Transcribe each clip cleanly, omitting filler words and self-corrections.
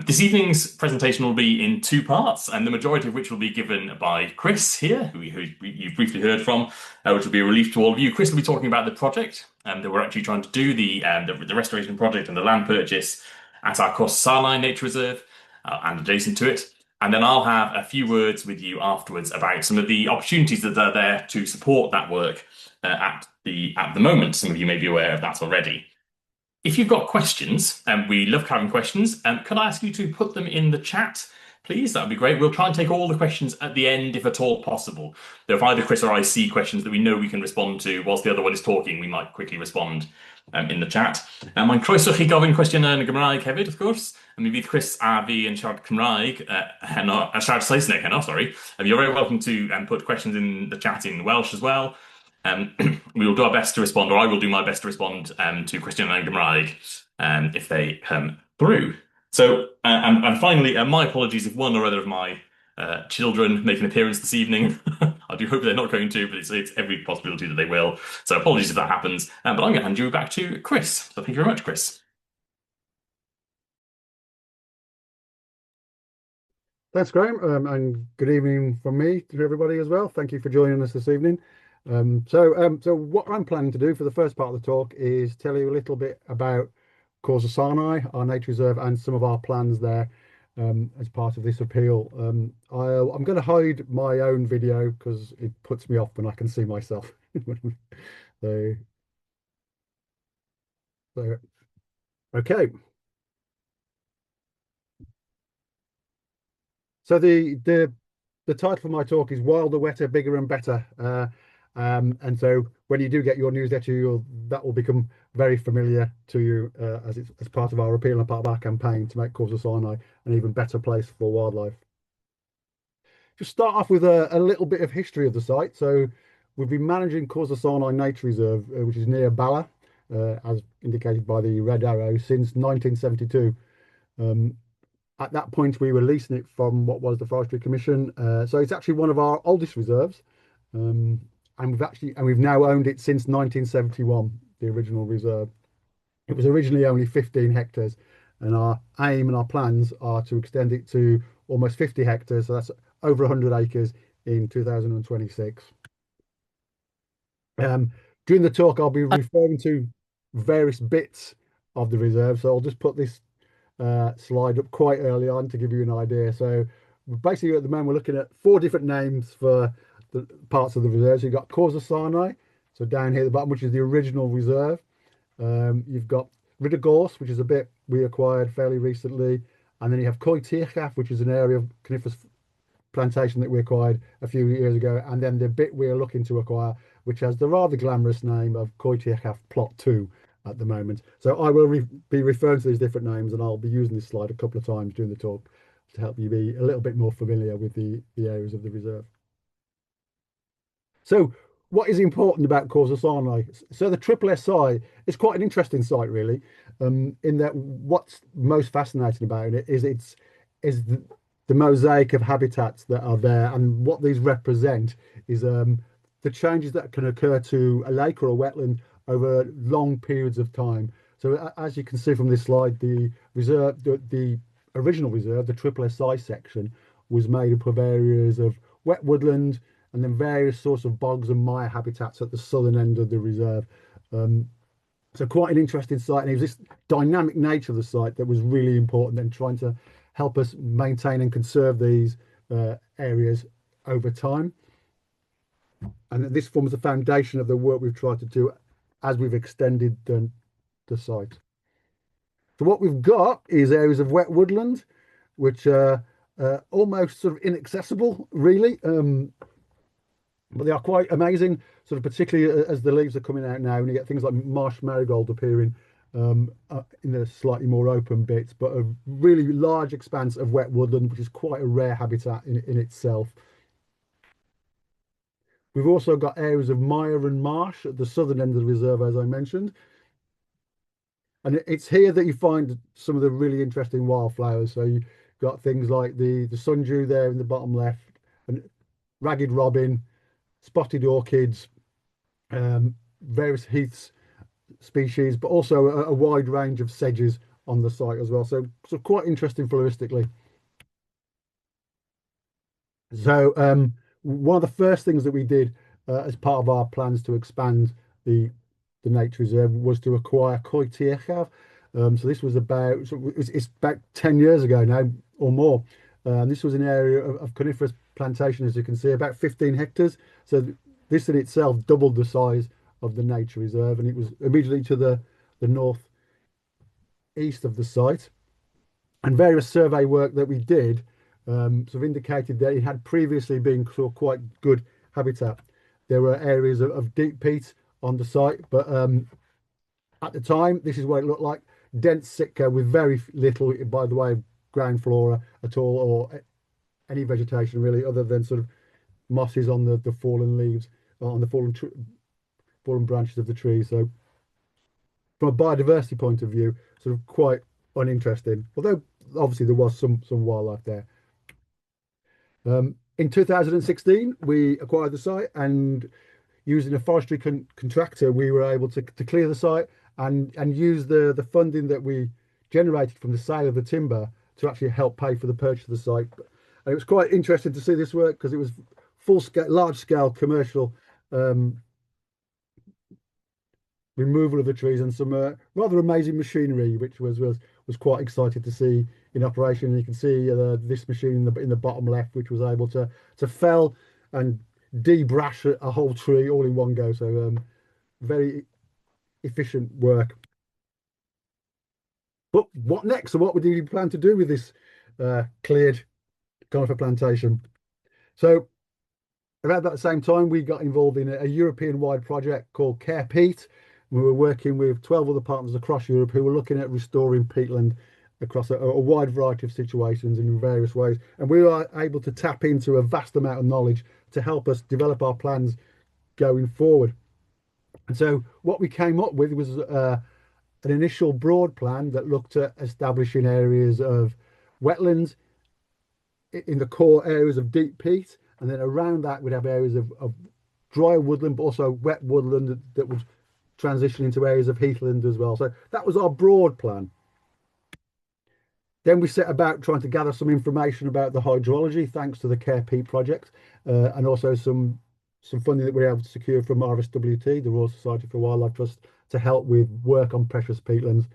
This evening's presentation will be in two parts, and the majority of which will be given by Chris here, who you've briefly heard from, which will be a relief to all of you. Chris will be talking about the project that we're actually trying to do, the restoration project and the land purchase at our Nghors y Sarnau Nature Reserve and adjacent to it. And then I'll have a few words with you afterwards about some of the opportunities that are there to support that work at the moment. Some of you may be aware of that already. If you've got questions, and we love having questions, could I ask you to put them in the chat, please? That would be great. We'll try and take all the questions at the end, if at all possible. Though if either Chris or I see questions that we know we can respond to whilst the other one is talking, we might quickly respond in the chat. Mae'n croeso chi gofyn cwestiynau yn y Gymraeg hefyd, of course. And maybe Chris a fi yn siarad Cymraeg, siarad Saesneg heno, sorry. You're very welcome to put questions in the chat in Welsh as well. We will do our best to respond, or I will do my best to respond to Christian and Gymraeg if they come through. So, and finally, my apologies if one or other of my children make an appearance this evening. I do hope they're not going to, but it's every possibility that they will. So apologies if that happens. But I'm going to hand you back to Chris. So thank you very much, Chris. Thanks, Graham, and good evening from me to everybody as well. Thank you for joining us this evening. So what I'm planning to do for the first part of the talk is tell you a little bit about Nghors y Sarnau, our nature reserve, and some of our plans there as part of this appeal. I'm going to hide my own video because it puts me off when I can see myself. so okay. So the title for my talk is Wilder, Wetter, Bigger and Better. And so when you do get your newsletter, that will become very familiar to you as part of our appeal and part of our campaign to make Nghors y Sarnau an even better place for wildlife. Just start off with a little bit of history of the site. So we've been managing Nghors y Sarnau Nature Reserve, which is near Bala, as indicated by the red arrow, since 1972. At that point, we were leasing it from what was the Forestry Commission. So it's actually one of our oldest reserves. And we've now owned it since 1971, the original reserve. It was originally only 15 hectares, and our aim and our plans are to extend it to almost 50 hectares, so that's over 100 acres in 2026. During the talk, I'll be referring to various bits of the reserve, so I'll just put this slide up quite early on to give you an idea. So basically, at the moment, we're looking at 4 different names for the parts of the reserve. So you've got Nghors y Sarnau, so down here at the bottom, which is the original reserve. You've got Gwyllt, which is a bit we acquired fairly recently, and then you have gwlypach, which is an area of coniferous plantation that we acquired a few years ago, and then the bit we're looking to acquire, which has the rather glamorous name of gwlypach Plot 2 at the moment. So I will be referring to these different names, and I'll be using this slide a couple of times during the talk to help you be a little bit more familiar with the areas of the reserve. So what is important about Nghors y Sarnau? So the Triple SI is quite an interesting site, really, in that what's most fascinating about it is the mosaic of habitats that are there, and what these represent is the changes that can occur to a lake or a wetland over long periods of time. So as you can see from this slide, the reserve, the original reserve, the Triple SI section, was made up of areas of wet woodland, and then various sorts of bogs and mire habitats at the southern end of the reserve. So quite an interesting site, and it was this dynamic nature of the site that was really important in trying to help us maintain and conserve these areas over time. And this forms the foundation of the work we've tried to do as we've extended the site. So what we've got is areas of wet woodland, which are almost sort of inaccessible, really. But they are quite amazing, sort of particularly as the leaves are coming out now, and you get things like marsh marigold appearing in the slightly more open bits, but a really large expanse of wet woodland, which is quite a rare habitat in itself. We've also got areas of mire and marsh at the southern end of the reserve, as I mentioned. And it's here that you find some of the really interesting wildflowers. So you've got things like the sundew there in the bottom left, and ragged robin, spotted orchids, various heaths species, but also a wide range of sedges on the site as well. So quite interesting floristically. So one of the first things that we did as part of our plans to expand the nature reserve was to acquire Coed Tirchaf. So this was about it's about 10 years ago now or more. This was an area of coniferous plantation, as you can see, about 15 hectares. So this in itself doubled the size of the nature reserve, and it was immediately to the north east of the site. And various survey work that we did sort of indicated that it had previously been sort of quite good habitat. There were areas of deep peat on the site, but at the time, this is what it looked like: dense Sitka with very little, by the way, of ground flora at all, or any vegetation really, other than sort of mosses on the fallen leaves, on the fallen branches of the trees. So from a biodiversity point of view, sort of quite uninteresting, although obviously there was some wildlife there. In 2016, we acquired the site, and using a forestry contractor, we were able to clear the site and use the funding that we generated from the sale of the timber to actually help pay for the purchase of the site. And it was quite interesting to see this work because it was full scale, large scale commercial removal of the trees and some rather amazing machinery, which was quite excited to see in operation. And you can see this machine in the bottom left, which was able to fell and debrash a whole tree all in one go. So very efficient work. But what next? So what do you plan to do with this cleared conifer plantation? So around that same time, we got involved in a European-wide project called Care Peat. We were working with 12 other partners across Europe who were looking at restoring peatland across a wide variety of situations in various ways. And we were able to tap into a vast amount of knowledge to help us develop our plans going forward. And so what we came up with was an initial broad plan that looked at establishing areas of wetlands in the core areas of deep peat, and then around that we'd have areas of dry woodland, but also wet woodland that would transition into areas of heathland as well. So that was our broad plan. Then we set about trying to gather some information about the hydrology, thanks to the Care Peat project, and also some funding that we were able to secure from RSWT, the Royal Society for Wildlife Trust, to help with work on precious peatlands.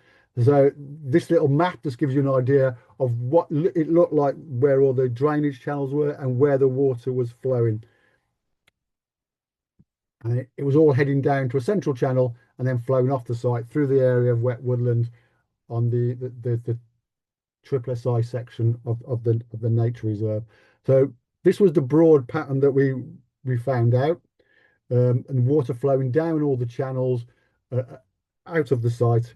So this little map just gives you an idea of what it looked like, where all the drainage channels were and where the water was flowing. And it was all heading down to a central channel and then flowing off the site through the area of wet woodland on the triple SI section of the nature reserve. So this was the broad pattern that we found out, and water flowing down all the channels out of the site.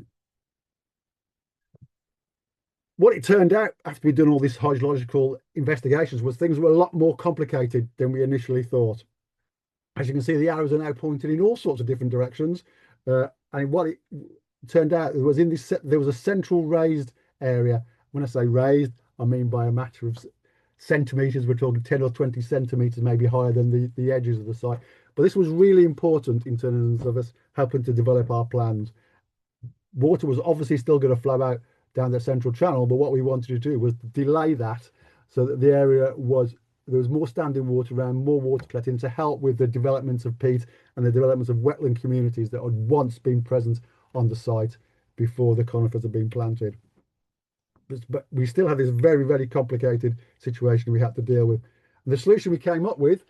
What it turned out after we'd done all these hydrological investigations was things were a lot more complicated than we initially thought. As you can see, the arrows are now pointing in all sorts of different directions. And what it turned out was there was a central raised area. When I say raised, I mean by a matter of centimeters. We're talking 10 or 20 centimeters, maybe higher than the edges of the site. But this was really important in terms of us helping to develop our plans. Water was obviously still going to flow out down the central channel, but what we wanted to do was delay that so that the area there was more standing water around, more water collecting to help with the development of peat and the development of wetland communities that had once been present on the site before the conifers had been planted. But we still had this very, very complicated situation we had to deal with. And the solution we came up with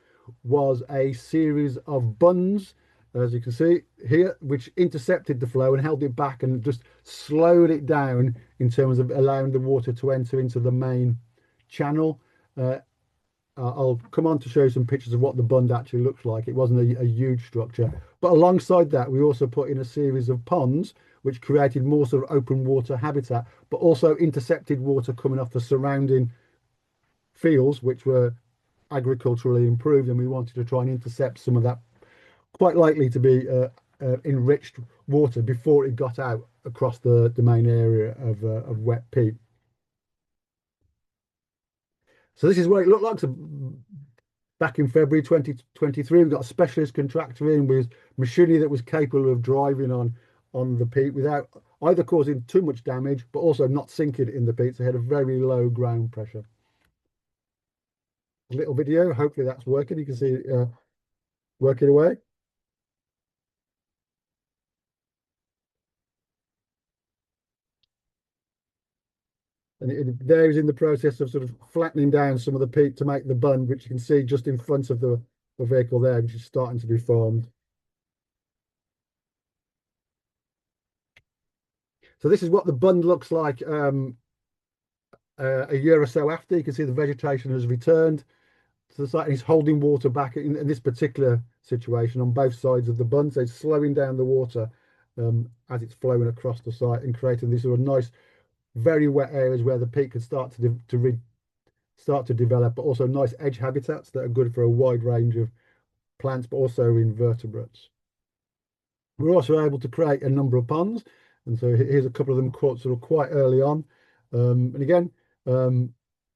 was a series of bunds, as you can see here, which intercepted the flow and held it back and just slowed it down in terms of allowing the water to enter into the main channel. I'll come on to show you some pictures of what the bund actually looks like. It wasn't a huge structure, but alongside that we also put in a series of ponds which created more sort of open water habitat, but also intercepted water coming off the surrounding fields, which were agriculturally improved, and we wanted to try and intercept some of that quite likely to be enriched water before it got out across the main area of wet peat. So this is what it looked like. So back in February 2023, we got a specialist contractor in with machinery that was capable of driving on the peat without either causing too much damage, but also not sinking in the peat. So it had a very low ground pressure. A little video, hopefully that's working. You can see it working away. And there is in the process of sort of flattening down some of the peat to make the bund, which you can see just in front of the vehicle there, which is starting to be formed. So this is what the bund looks like a year or so after. You can see the vegetation has returned to the site and it's holding water back in this particular situation on both sides of the bund. So it's slowing down the water as it's flowing across the site and creating these sort of nice, very wet areas where the peat can start to develop, but also nice edge habitats that are good for a wide range of plants, but also invertebrates. We're also able to create a number of ponds, and so here's a couple of them sort of quite early on. And again,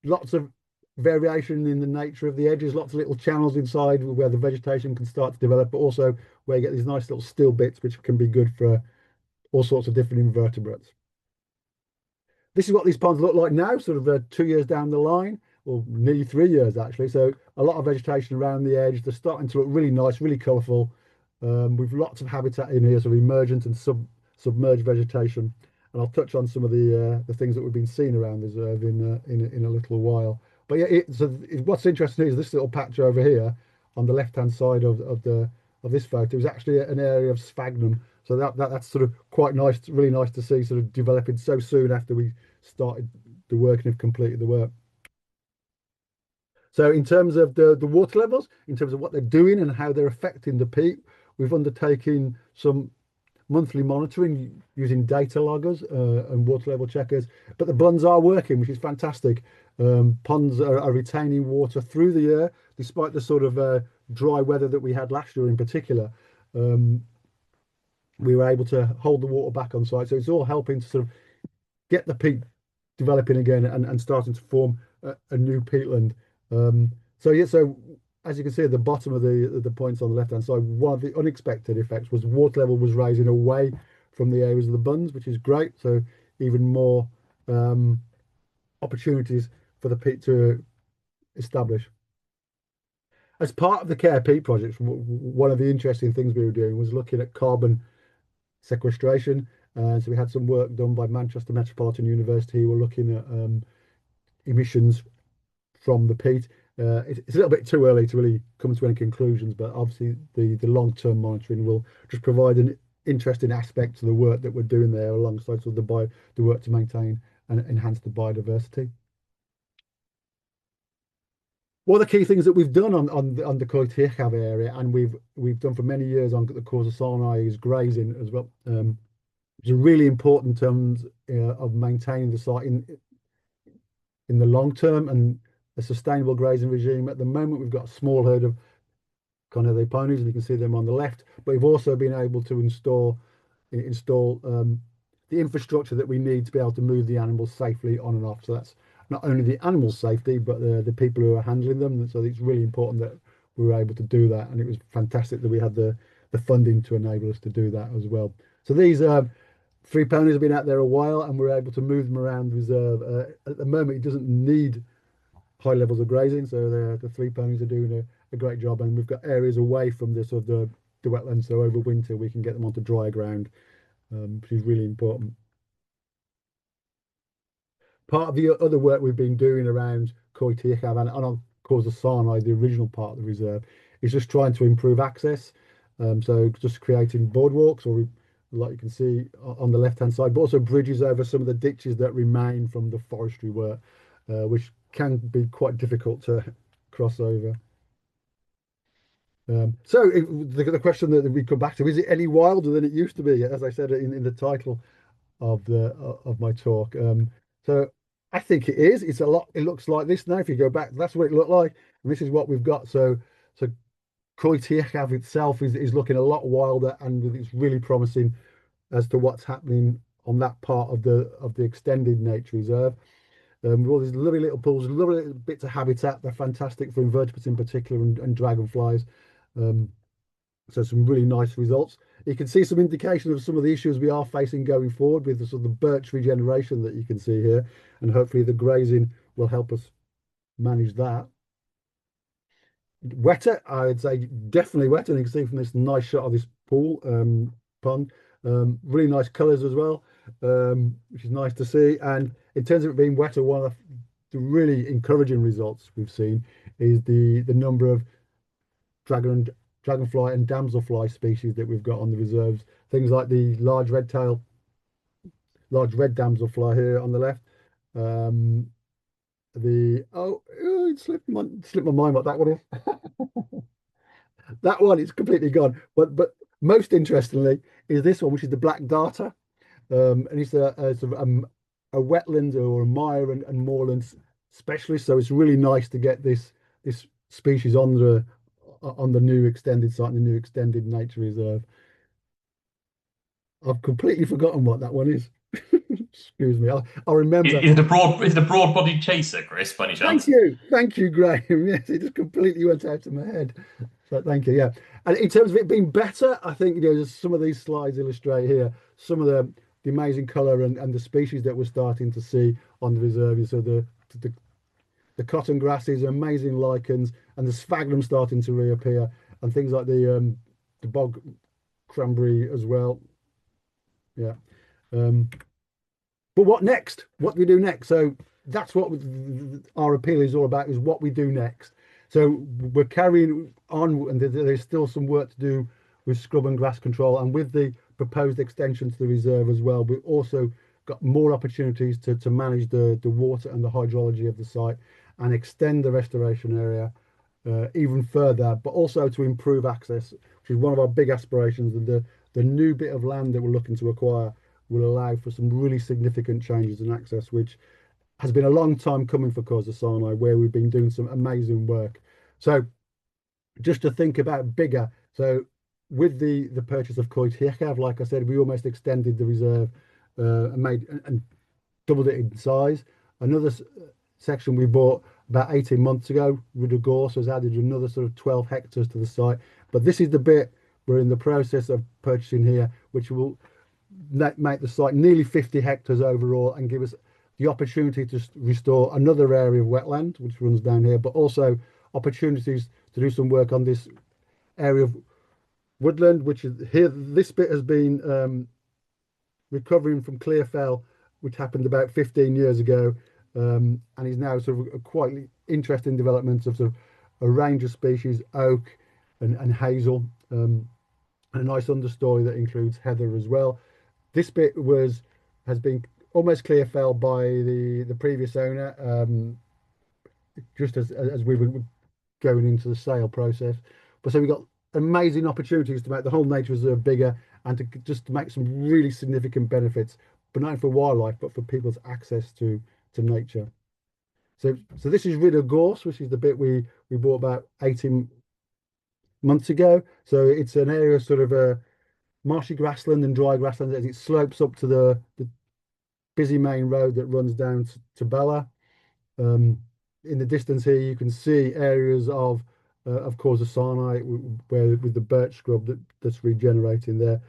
lots of variation in the nature of the edges, lots of little channels inside where the vegetation can start to develop, but also where you get these nice little still bits, which can be good for all sorts of different invertebrates. This is what these ponds look like now, sort of 2 years down the line, or nearly 3 years actually. So a lot of vegetation around the edge. They're starting to look really nice, really colourful, with lots of habitat in here, so emergent and submerged vegetation. And I'll touch on some of the things that we've been seeing around the reserve in a little while. But yeah, what's interesting is this little patch over here on the left-hand side of this photo is actually an area of sphagnum. So that's sort of quite nice, really nice to see, sort of developing so soon after we started the work and have completed the work. So in terms of the water levels, in terms of what they're doing and how they're affecting the peat, we've undertaken some monthly monitoring using data loggers and water level checkers, but the bunds are working, which is fantastic. Ponds are retaining water through the year, despite the sort of dry weather that we had last year in particular. We were able to hold the water back on site. So it's all helping to sort of get the peat developing again and starting to form a new peatland. So yeah, so as you can see at the bottom of the points on the left hand side, one of the unexpected effects was water level was rising away from the areas of the bunds, which is great. So even more opportunities for the peat to establish. As part of the Care Peat project, one of the interesting things we were doing was looking at carbon sequestration. So we had some work done by Manchester Metropolitan University who were looking at emissions from the peat. It's a little bit too early to really come to any conclusions, but obviously the long-term monitoring will just provide an interesting aspect to the work that we're doing there, alongside sort of the work to maintain and enhance the biodiversity. One of the key things that we've done on the Gwylltach area, and we've done for many years on the Nghors y Sarnau, is grazing as well. It's really important in terms of maintaining the site in the long term and a sustainable grazing regime. At the moment, we've got a small herd of cynyddu ponies, and you can see them on the left. But we've also been able to install the infrastructure that we need to be able to move the animals safely on and off. So that's not only the animals' safety, but the people who are handling them. So it's really important that we were able to do that, and it was fantastic that we had the funding to enable us to do that as well. So these 3 ponies have been out there a while, and we're able to move them around the reserve. At the moment, it doesn't need high levels of grazing, so the 3 ponies are doing a great job, and we've got areas away from the sort of the wetlands, so over winter we can get them onto drier ground, which is really important. Part of the other work we've been doing around Gwylltach and on Nghors y Sarnau, the original part of the reserve, is just trying to improve access. So just creating boardwalks, or like you can see on the left hand side, but also bridges over some of the ditches that remain from the forestry work, which can be quite difficult to cross over. So the question that we come back to, is it any wilder than it used to be? As I said in the title of my talk. So I think it is. It's a lot. It looks like this now. If you go back, that's what it looked like, and this is what we've got. So Gwylltach itself is looking a lot wilder, and it's really promising as to what's happening on that part of the extended nature reserve. With all these lovely little pools, lovely little bits of habitat. They're fantastic for invertebrates in particular, and dragonflies. So some really nice results. You can see some indication of some of the issues we are facing going forward with the sort of the birch regeneration that you can see here, and hopefully the grazing will help us manage that. Wetter, I would say definitely wetter. And you can see from this nice shot of this pool pond, really nice colours as well, which is nice to see. And in terms of it being wetter, one of the really encouraging results we've seen is the number of dragonfly and damselfly species that we've got on the reserves. Things like the large red damselfly here on the left. Um, it slipped my mind what that one is. That one is completely gone. But most interestingly is this one, which is the black darter, and it's a sort of a wetland or a mire and moorland specialist. So it's really nice to get this species on the new extended site, the new extended nature reserve. I've completely forgotten what that one is. Excuse me. I remember. Is it a broad-bodied chaser, Chris, by any chance? Thank you, Graham. Yes, it just completely went out of my head. So thank you. Yeah, and in terms of it being better, I think some of these slides illustrate here some of the amazing colour and the species that we're starting to see on the reserve. So the cotton grasses, amazing lichens, and the sphagnum starting to reappear, and things like the bog cranberry as well. Yeah. Um, but what next? What do we do next? So that's what our appeal is all about, is what we do next. So we're carrying on, and there's still some work to do with scrub and grass control, and with the proposed extension to the reserve as well. We've also got more opportunities to manage the water and the hydrology of the site and extend the restoration area even further, but also to improve access, which is one of our big aspirations. And the new bit of land that we're looking to acquire will allow for some really significant changes in access, which has been a long time coming for Nghors y Sarnau, where we've been doing some amazing work. So just to think about bigger, so with the purchase of Gwylltach, like I said, we almost extended the reserve and doubled it in size. Another section we bought about 18 months ago, Nghors, has added another sort of 12 hectares to the site. But this is the bit we're in the process of purchasing here, which will make the site nearly 50 hectares overall and give us the opportunity to restore another area of wetland, which runs down here, but also opportunities to do some work on this area of woodland, which is here. This bit has been recovering from clear fell, which happened about 15 years ago, and is now sort of a quite interesting development of sort of a range of species, oak and hazel, and a nice understory that includes heather as well. This bit has been almost clear fell by the previous owner, just as we were going into the sale process. But so we've got amazing opportunities to make the whole nature reserve bigger and to make some really significant benefits, but not only for wildlife, but for people's access to nature. So this is Nghors, which is the bit we bought about 18 months ago. So it's an area of sort of a marshy grassland and dry grassland as it slopes up to the busy main road that runs down to Bella. In the distance here, you can see areas of Nghors y Sarnau, where with the birch scrub that's regenerating there.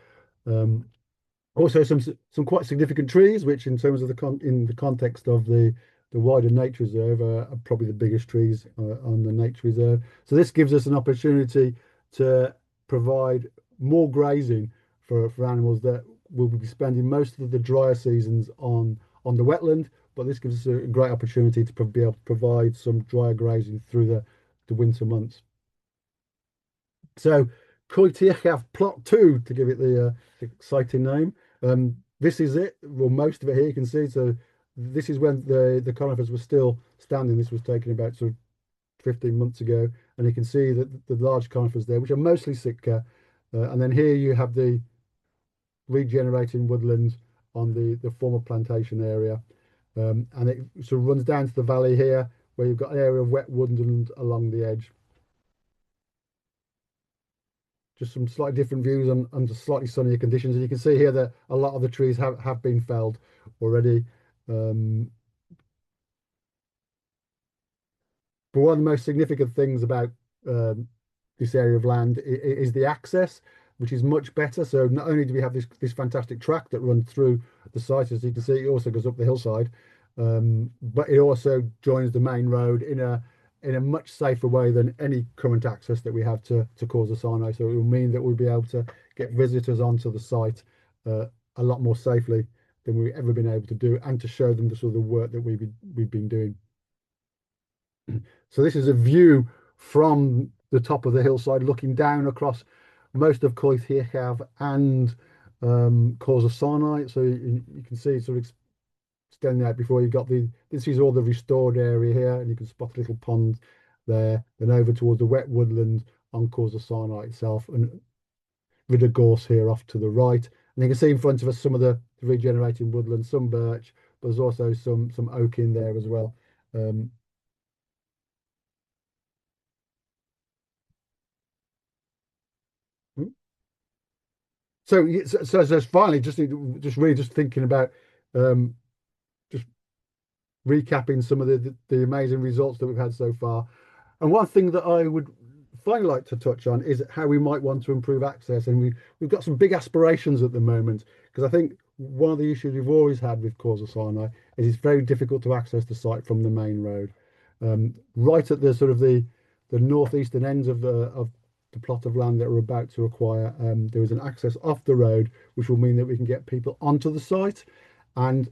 Also, some quite significant trees, which, in terms of in the context of the wider nature reserve, are probably the biggest trees on the nature reserve. So this gives us an opportunity to provide more grazing for animals that will be spending most of the drier seasons on the wetland. But this gives us a great opportunity to be able to provide some drier grazing through the winter months. So Gwylltach plot 2, to give it the exciting name. This is it, well, most of it here you can see. So this is when the conifers were still standing. This was taken about sort of 15 months ago, and you can see that the large conifers there, which are mostly Sitka, and then here you have the regenerating woodlands on the former plantation area, and it sort of runs down to the valley here, where you've got an area of wet woodland along the edge. Just some slightly different views under slightly sunnier conditions, and you can see here that a lot of the trees have been felled already. But one of the most significant things about this area of land is the access, which is much better. So not only do we have this fantastic track that runs through the site, as you can see, it also goes up the hillside, but it also joins the main road in a much safer way than any current access that we have to Nghors y Sarnau. So it will mean that we'll be able to get visitors onto the site a lot more safely than we've ever been able to do, and to show them the sort of work that we've been doing. So this is a view from the top of the hillside, looking down across most of Gwylltach and Nghors y Sarnau. So you can see sort of extending out before you've got this is all the restored area here, and you can spot a little pond there, then over towards the wet woodland on Nghors y Sarnau itself, and Rhydd gorse here off to the right. And you can see in front of us some of the regenerating woodland, some birch, but there's also some oak in there as well. So finally, just really just thinking about um, just recapping some of the amazing results that we've had so far. And one thing that I would finally like to touch on is how we might want to improve access. And we've got some big aspirations at the moment, because I think one of the issues we've always had with Nghors y Sarnau is it's very difficult to access the site from the main road. Right at the sort of the northeastern ends of the plot of land that we're about to acquire, there is an access off the road, which will mean that we can get people onto the site, and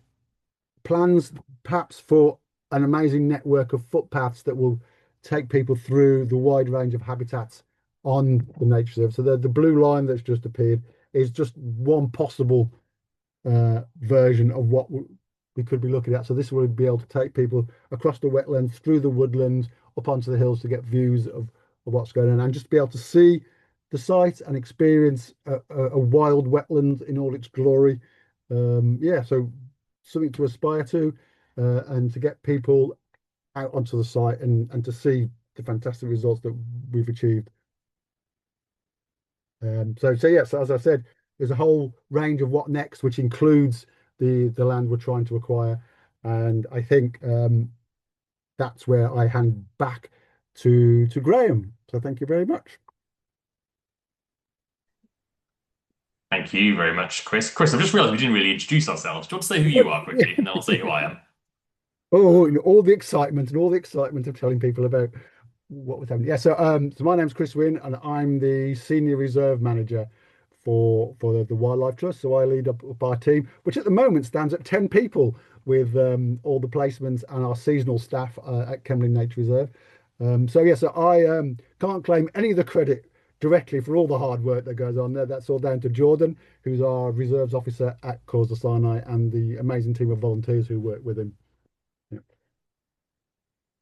plans perhaps for an amazing network of footpaths that will take people through the wide range of habitats on the nature reserve. So the blue line that's just appeared is just one possible version of what we could be looking at. So this will be able to take people across the wetlands, through the woodlands, up onto the hills to get views of what's going on, and just be able to see the site and experience a wild wetland in all its glory. Yeah, so something to aspire to, and to get people out onto the site and to see the fantastic results that we've achieved. So yes, as I said, there's a whole range of what next, which includes the land we're trying to acquire, and I think that's where I hand back to Graham. So thank you very much. Thank you very much, Chris. Chris, I've just realised we didn't really introduce ourselves. Do you want to say who you are quickly, and then I'll say who I am? Oh, and all the excitement of telling people about what was happening. Yeah, so my name's Chris Wynn, and I'm the senior reserve manager for the Wildlife Trust. So I lead up our team, which at the moment stands at 10 people, with all the placements and our seasonal staff at Kemlyn Nature Reserve. So yeah, so I can't claim any of the credit directly for all the hard work that goes on there. That's all down to Jordan, who's our reserves officer at Nghors y Sarnau, and the amazing team of volunteers who work with him. Yeah.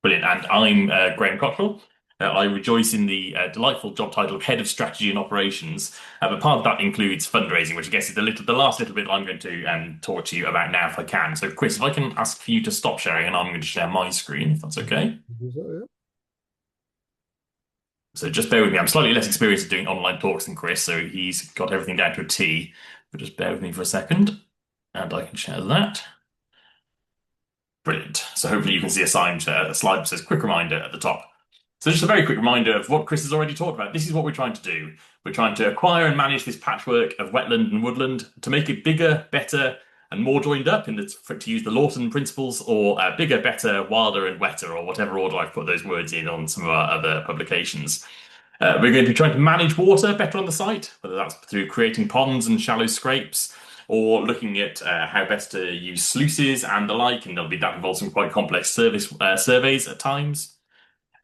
Brilliant. And I'm Graham Cottrell. I rejoice in the delightful job title of Head of Strategy and Operations, but part of that includes fundraising, which I guess is the last little bit I'm going to talk to you about now, if I can. So, Chris, if I can ask for you to stop sharing, and I'm going to share my screen, if that's okay. So just bear with me. I'm slightly less experienced at doing online talks than Chris, so he's got everything down to a T. But just bear with me for a second, and I can share that. Brilliant. So hopefully you can see a slide that says quick reminder at the top. So just a very quick reminder of what Chris has already talked about. This is what we're trying to do. We're trying to acquire and manage this patchwork of wetland and woodland to make it bigger, better, and more joined up, to use the Lawton principles, or bigger, better, wilder, and wetter, or whatever order I've put those words in on some of our other publications. We're going to be trying to manage water better on the site, whether that's through creating ponds and shallow scrapes, or looking at how best to use sluices and the like, and that involves some quite complex surveys at times.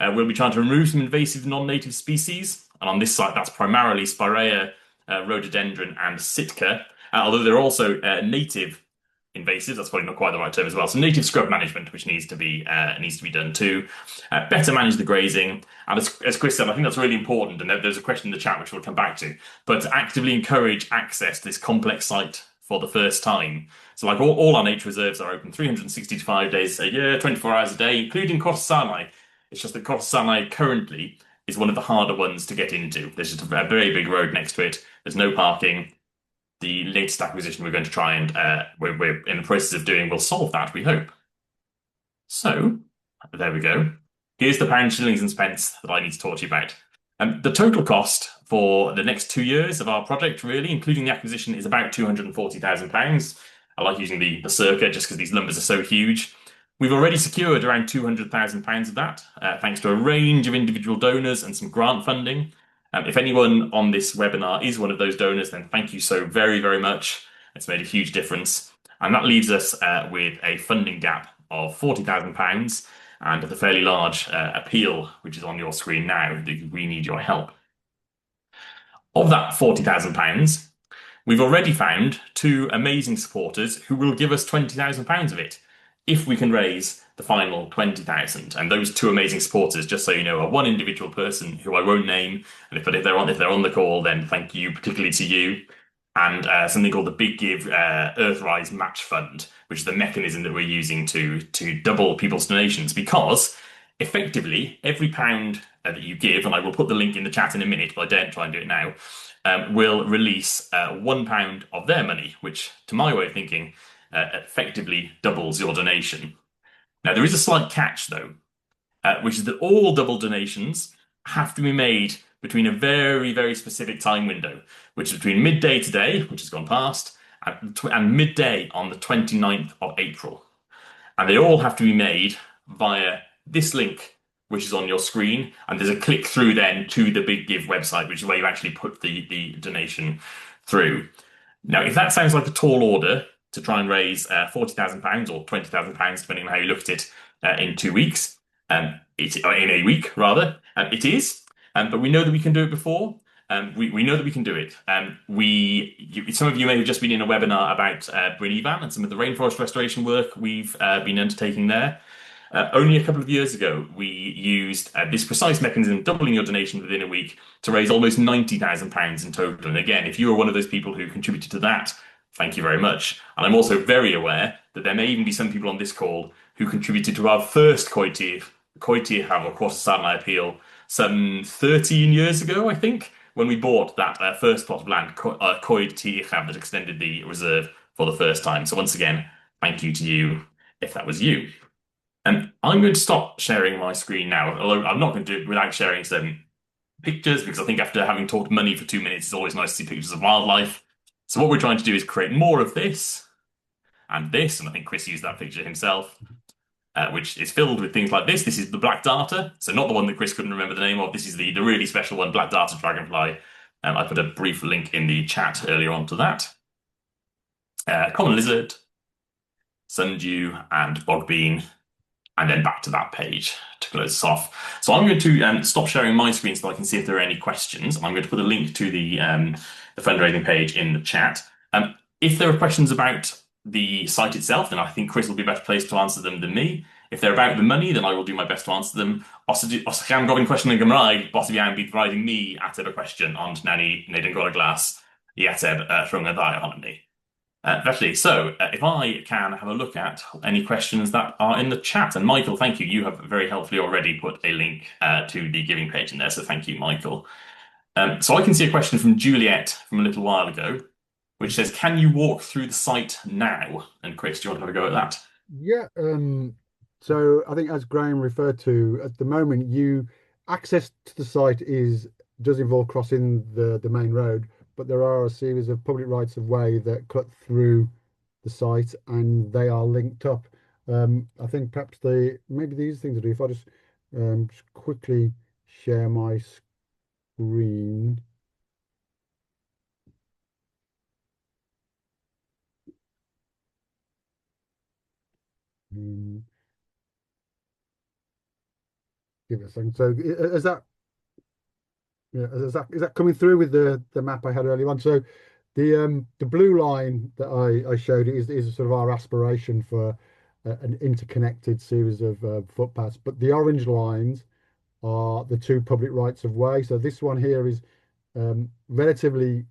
We'll be trying to remove some invasive non-native species, and on this site that's primarily Spirea, rhododendron, and Sitka, although there are also native invasives. That's probably not quite the right term as well. So native scrub management, which needs to be done too. Better manage the grazing, and as Chris said, I think that's really important. And there's a question in the chat which we'll come back to. But actively encourage access to this complex site for the first time. So like all our nature reserves are open 365 days a year, 24 hours a day, including Nghors y Sarnau. It's just that Nghors y Sarnau currently is one of the harder ones to get into. There's just a very big road next to it. There's no parking. The latest acquisition we're going to try and we're in the process of doing will solve that, we hope. So there we go. Here's the pounds, shillings, and pence that I need to talk to you about. The total cost for the next 2 years of our project, really, including the acquisition, is about £240,000. I like using the circa just because these numbers are so huge. We've already secured around £200,000 of that, thanks to a range of individual donors and some grant funding. If anyone on this webinar is one of those donors, then thank you so very, very much. It's made a huge difference. And that leaves us with a funding gap of £40,000 and the fairly large appeal, which is on your screen now, that we need your help. Of that £40,000, we've already found two amazing supporters who will give us £20,000 of it if we can raise the final 20,000. And those two amazing supporters, just so you know, are one individual person who I won't name, and if they're on the call, then thank you particularly to you. And something called the Big Give Earthrise Match Fund, which is the mechanism that we're using to double people's donations, because effectively every pound that you give, and I will put the link in the chat in a minute, but I daren't try and do it now, will release £1 of their money, which, to my way of thinking, effectively doubles your donation. Now, there is a slight catch, though, which is that all double donations have to be made between a very, very specific time window, which is between midday today, which has gone past, and midday on the 29th of April. And they all have to be made via this link, which is on your screen. And there's a click through then to the Big Give website, which is where you actually put the donation through. Now, if that sounds like a tall order to try and raise £40,000 or £20,000, depending on how you look at it, in 2 weeks, in a week rather, it is. But we know that we can do it before. We know that we can do it. Some of you may have just been in a webinar about Brynu and some of the rainforest restoration work we've been undertaking there. Only a couple of years ago, we used this precise mechanism, doubling your donation within a week, to raise almost £90,000 in total. And again, if you are one of those people who contributed to that, thank you very much. And I'm also very aware that there may even be some people on this call who contributed to our first Nghors y Sarnau appeal some 13 years ago, I think, when we bought that first plot of land, Nghors y Sarnau, that extended the reserve for the first time. So once again, thank you to you, if that was you. And I'm going to stop sharing my screen now, although I'm not going to do it without sharing some pictures, because I think after having talked money for 2 minutes, it's always nice to see pictures of wildlife. So what we're trying to do is create more of this, and I think Chris used that picture himself, which is filled with things like this. This is the black darter, so not the one that Chris couldn't remember the name of. This is the really special one, black darter dragonfly. I put a brief link in the chat earlier on to that. Common lizard, sundew, and bogbean, and then back to that page to close this off. So I'm going to stop sharing my screen so I can see if there are any questions. I'm going to put a link to the fundraising page in the chat. If there are questions about the site itself, then I think Chris will be better placed to answer them than me. If they're about the money, then I will do my best to answer them. Os gan gofyn cwestiwn yn Gymraeg, bosib iawn bydd rhaid i mi ateb y cwestiwn, ond na ni wneud yn gorau glas I ateb rhwng y ddau ohonom ni. So if I can have a look at any questions that are in the chat, and Michael, thank you. You have very helpfully already put a link to the giving page in there, so thank you, Michael. So I can see a question from Juliet from a little while ago, which says, can you walk through the site now? And Chris, do you want to have a go at that? Yeah, so I think as Graham referred to, at the moment, access to the site does involve crossing the main road, but there are a series of public rights of way that cut through the site, and they are linked up. I think perhaps maybe the easiest thing to do, if I just quickly share my screen. Give it a second. So is that coming through with the map I had earlier on? So the blue line that I showed is sort of our aspiration for an interconnected series of footpaths, but the orange lines are the two public rights of way. So this one here is relatively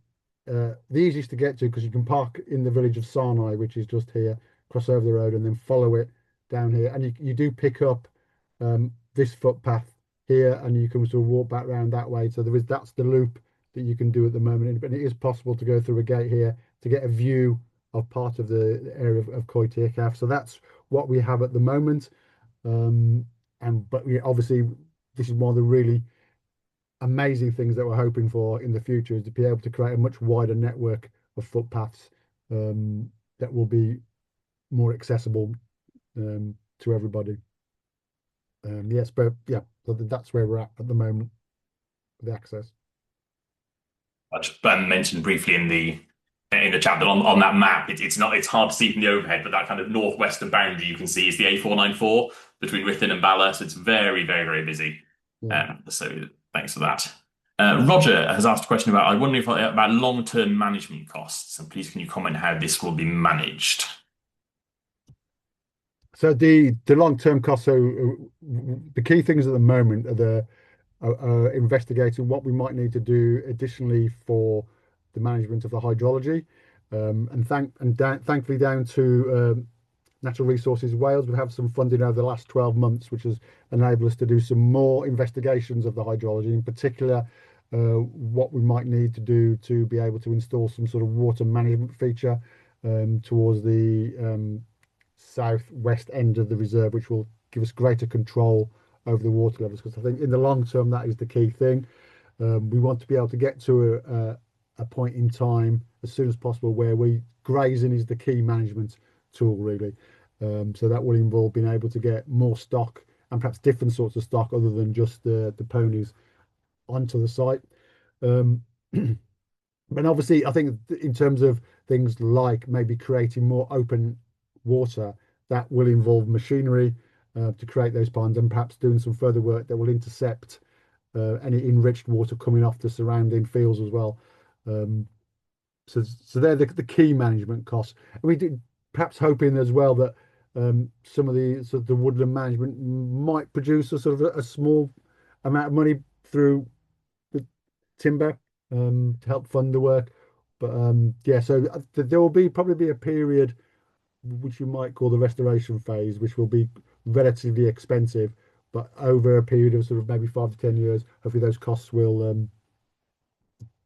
the easiest to get to, because you can park in the village of Sarnau, which is just here, cross over the road, and then follow it down here, and you do pick up this footpath here, and you can sort of walk back around that way. So that's the loop that you can do at the moment, but it is possible to go through a gate here to get a view of part of the area of Nghors y Sarnau. So that's what we have at the moment, but obviously this is one of the really amazing things that we're hoping for in the future is to be able to create a much wider network of footpaths that will be more accessible to everybody. Yes, but yeah, so that's where we're at the moment with the access. I just mentioned briefly in the chat that on that map, it's hard to see from the overhead, but that kind of northwestern boundary you can see is the A494 between Ruthin and Bala. So it's very, very, very busy. Yeah. So thanks for that. Roger has asked a question about, I wonder if about long-term management costs, and please can you comment how this will be managed? So the long-term costs. So the key things at the moment are investigating what we might need to do additionally for the management of the hydrology, thankfully down to Natural Resources Wales, we have some funding over the last 12 months, which has enabled us to do some more investigations of the hydrology, in particular, what we might need to do to be able to install some sort of water management feature towards the southwest end of the reserve, which will give us greater control over the water levels. Because I think in the long term, that is the key thing. We want to be able to get to a point in time as soon as possible where grazing is the key management tool, really. So that will involve being able to get more stock and perhaps different sorts of stock other than just the ponies onto the site. But obviously, I think in terms of things like maybe creating more open water, that will involve machinery to create those ponds, and perhaps doing some further work that will intercept any enriched water coming off the surrounding fields as well. So they're the key management costs. And we did perhaps hoping as well that some of the woodland management might produce a sort of a small amount of money through the timber to help fund the work. But yeah, so there will probably be a period which you might call the restoration phase, which will be relatively expensive, but over a period of sort of maybe 5 to 10 years, hopefully those costs will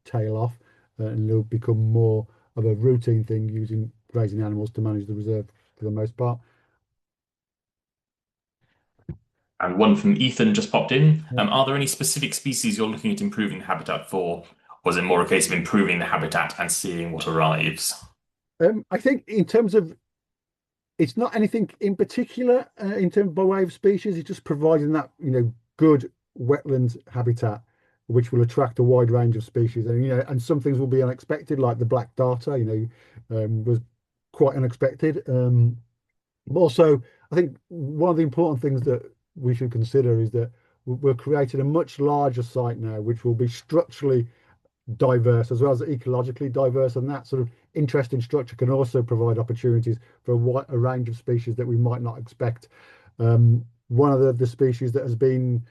tail off and it'll become more of a routine thing using grazing animals to manage the reserve for the most part. And one from Ethan just popped in. Are there any specific species you're looking at improving the habitat for? Or is it more a case of improving the habitat and seeing what arrives? I think in terms of, it's not anything in particular in terms by way of species. It's just providing that good wetland habitat, which will attract a wide range of species, and and some things will be unexpected, like the black darter. Was quite unexpected. But also, I think one of the important things that we should consider is that we're creating a much larger site now, which will be structurally diverse as well as ecologically diverse, and that sort of interesting structure can also provide opportunities for a range of species that we might not expect. One of the species that has been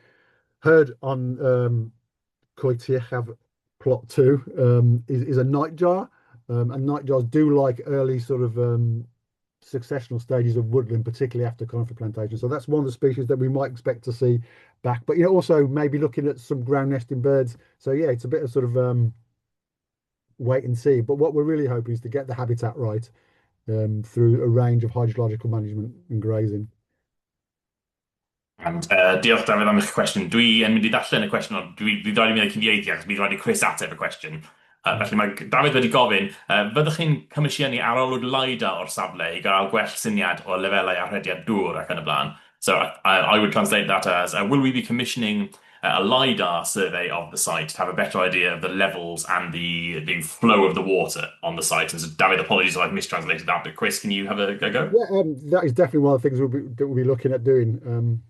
heard on Gwylltach plot 2 is a nightjar, and nightjars do like early sort of successional stages of woodland, particularly after conifer plantation. So that's one of the species that we might expect to see back. But also maybe looking at some ground nesting birds. So yeah, it's a bit of sort of wait and see. But what we're really hoping is to get the habitat right through a range of hydrological management and grazing. And diolch Dafydd am eich cwestiwn. Yn mynd i ddarllen y cwestiwn, ond dwi rhaid i mi cyfieithu achos mi rhaid i Chris ateb y cwestiwn. Felly mae Dafydd wedi gofyn, fyddwch chi'n commisiynu arolwg laida o'r safle i gael gwell syniad o lefelau arhediad dŵr ac yn y blaen? So I would translate that as, will we be commissioning a LiDAR survey of the site to have a better idea of the levels and the flow of the water on the site? And so, David, apologies if I've mistranslated that, but Chris, can you have a go? Yeah, that is definitely one of the things we'll be looking at doing.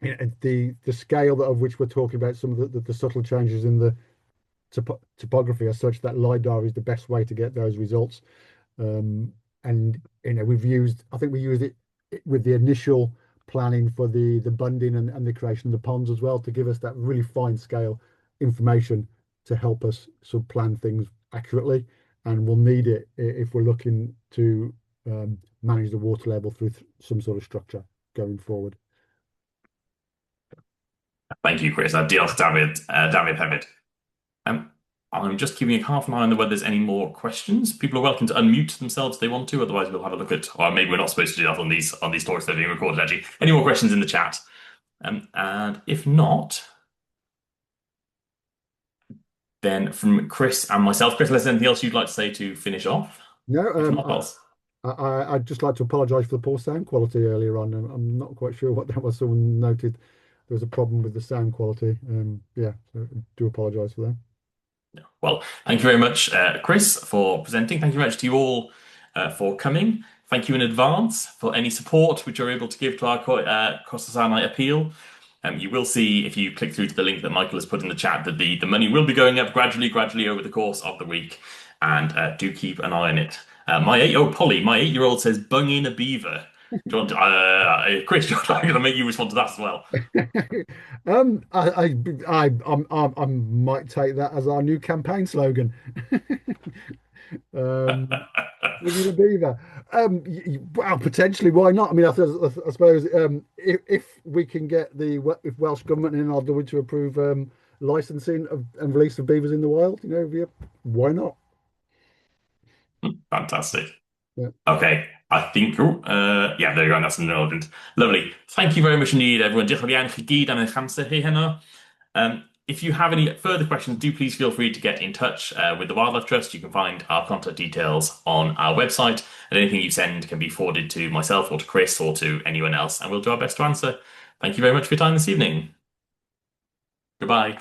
The scale of which we're talking about, some of the subtle changes in the topography are such that LiDAR is the best way to get those results. And we used it with the initial planning for the bunding and the creation of the ponds as well, to give us that really fine scale information to help us sort of plan things accurately. And we'll need it if we're looking to manage the water level through some sort of structure going forward. Thank you, Chris. Diolch, David hefyd. I'm just keeping half an eye on whether there's any more questions. People are welcome to unmute themselves if they want to, otherwise we'll have a look at, or maybe we're not supposed to do that on these talks that are being recorded actually. Any more questions in the chat? And if not, Then from Chris and myself, Chris, unless there's anything else you'd like to say to finish off? No, If not, else. I'd just like to apologise for the poor sound quality earlier on. I'm not quite sure what that was. Someone noted there was a problem with the sound quality. Yeah, so I do apologise for that. Well, thank you very much, Chris, for presenting. Thank you very much to you all for coming. Thank you in advance for any support which you're able to give to our Nghors y Sarnau appeal. You will see if you click through to the link that Michael has put in the chat that the money will be going up gradually over the course of the week, and do keep an eye on it. Polly, my 8-year-old says bung in a beaver. Do you want Chris, I'm going to make you respond to that as well. I might take that as our new campaign slogan. Bringing a beaver. Well, potentially, why not? I mean, I suppose if we can get if Welsh government in order to approve licensing and release of beavers in the wild, yeah, why not? Fantastic. Yeah. Okay, I think, yeah, there you go, that's irrelevant. Lovely. Thank you very much indeed, everyone. Diolch yn fawr i gyd am eich amser chi heno. If you have any further questions, do please feel free to get in touch with the Wildlife Trust. You can find our contact details on our website, and anything you send can be forwarded to myself or to Chris or to anyone else, and we'll do our best to answer. Thank you very much for your time this evening. Goodbye.